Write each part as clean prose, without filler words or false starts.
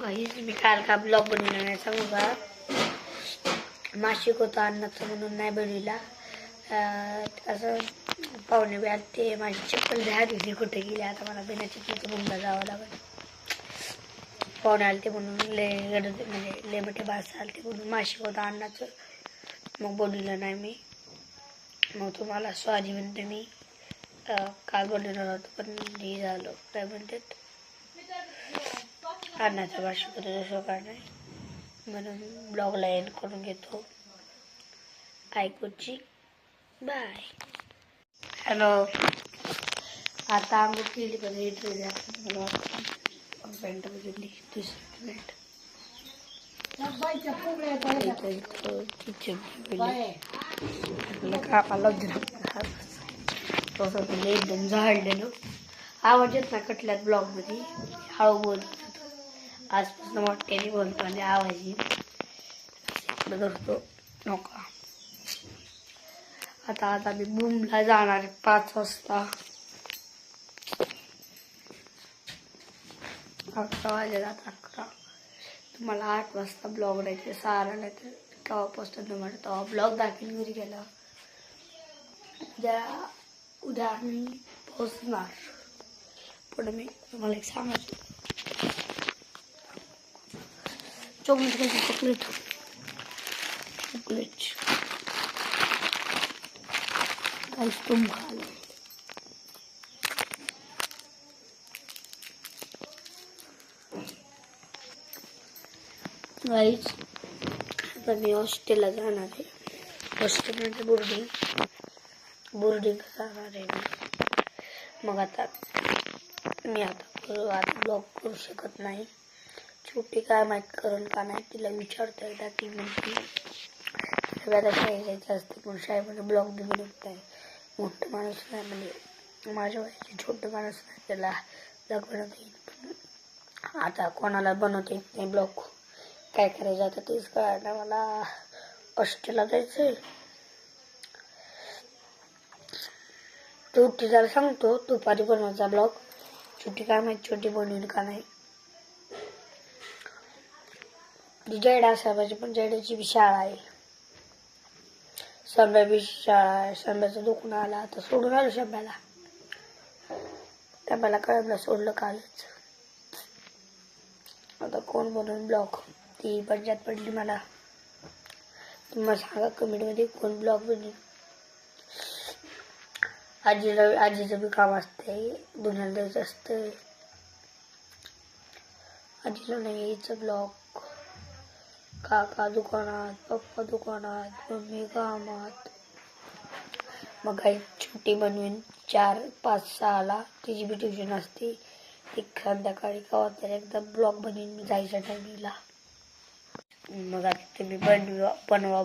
काहीच मी काल का ब्लॉग बनवला नाही सांगू का. मासिक होता अन्नाचं म्हणून नाही बनविला. असं पाहुणे बी ते माझी चप्पल झाली कुठे गेली. आता मला बिना चप्पलचं मुंबईला जावं लागलं. पाहुणे आले ते म्हणून ले मोठे बास आले ते म्हणून मासिक होता अन्नाचं मग बनवलं नाही मी. मग तुम्हाला सॉरी म्हणते मी. काल बनवणार होतं पण हे झालं काय म्हणतात अन्नाचा वार्षिक होतं जसं काय नाही म्हणून ब्लॉगला एंड करून घेतो. ऐकूची बाय. हॅलो. आता आंघोळ केली पण पॅन्ट बघितली दुसरी पॅन्ट कापाला तसं एकदम झाडलेलं. आवाज येत ना कटल्यात ब्लॉगमध्ये हळू बोलत आजपासून मोठ्याने बोलतो आणि आवाज इकडं धरतो नका. आता मी बुमला जाणार आहे 5 वाजता. 11 वाजले. आता 11 तुम्हाला 8 वाजता ब्लॉग नाही 6 नाही तर तेव्हापासून तुम्हाला तेव्हा ब्लॉग दाखवून घरी गेला. उद्या आम्ही पोहोचणार. पुढे मी तुम्हाला एक सांगायचं चॉकलेट काहीच तुम खाला. गाईच आता मी हॉस्टेलला जाणार आहे. हॉस्टेल म्हणजे बोर्डिंग जाणार आहे मी. मग आता मी ब्लॉग करू शकत नाही. छोटी काय माहीत करून का नाही तिला विचारता येतात ती म्हणते सगळ्यात शाळेत जायचं असते पण शाळेमध्ये ब्लॉग बी बनवत नाही. मोठं माणूस नाही म्हणजे माझ्या वयाचे छोटं माणूस नाही त्याला ब्लॉग बनवता येईल. पण आता कोणाला बनवता येत नाही ब्लॉग. काय करायचं आता तेच कळणार मला. हॉस्टेलला जायचं आहे. छोटी जरा सांगतो दुपारी बनवायचा ब्लॉग. छोटी काय माहिती छोटी बनवेल का नाही. जयडा असायला पाहिजे पण जयड्याची बी शाळा आहे. शंभ्या बी शाळा आहे. शंभ्याचं दुखून आला आता सोडून आलो शंभ्याला. शंभ्याला कळमला सोडलं कालच. आता कोण बनवून ब्लॉग ती पंचायत पडली मला. तुम्हाला सांगा कमेंटमध्ये कोण ब्लॉग बनवेल. आजीचं बी काम असते दुनियाला द्यायचं असतं. आजीला नाही यायचं ब्लॉग. काका दुकानात पप्पा दुकानात मम्मी कामात. मग काही छोटी बनवीन 4-5-6ला तिची बी ट्युशन असते. एक संध्याकाळी कवा तर एकदा ब्लॉग बनवीन मी जायच्या टायमिंगला. मग आता तुम्ही बनवा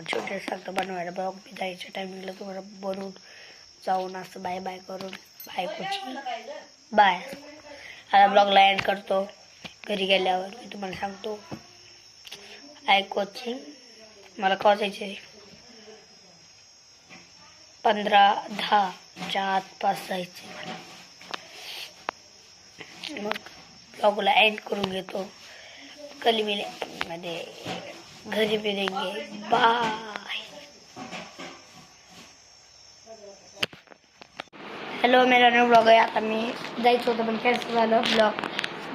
छोटे सांगतो बनवायला ब्लॉग मी जायच्या टायमिंगला तुम्हाला बनवून जाऊन असं बाय बाय करून बाय. आता ब्लॉगला एंड करतो. घरी गेल्यावर मी तुम्हाला सांगतो. ऐकूची मला कवा जायचे 15-10च्या आसपास जायचे मला. मग ब्लॉगला एंड करून घेतो. कल मध्ये घरी मिळेंगे. बाय. हॅलो मेरा न्यू ब्लॉग आहे. आता मी जायचं होतं पण कॅन्सल झालं ब्लॉग.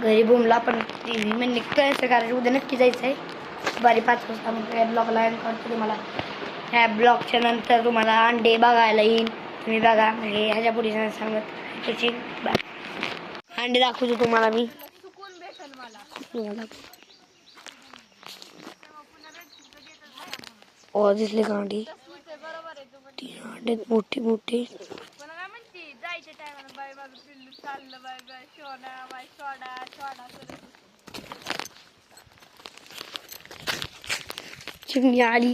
घरी बुमला पण टी व्ही कॅन्सल करायचं. उद्या नक्की जायचं आहे दुपारी 5 वाजता. मग या ब्लॉगला एंड करतो. तुम्हाला ह्या ब्लॉगच्या नंतर तुम्हाला अंडे बघायला येईल. तुम्ही बघा म्हणजे ह्याच्या पुढे सांगत त्याची अंडे दाखवतो तुम्हाला मी. दिसले का अंडी. 3 अंडे मोठी मोठी. चिमणी आली.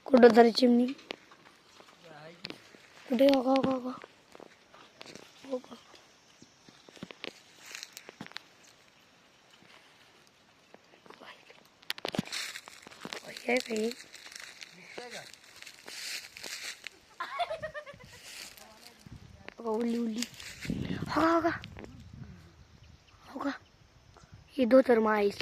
कुठं तरी चिमणी कुठे काय काही उली उली हो का ये दो तर माईस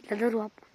धरू आपण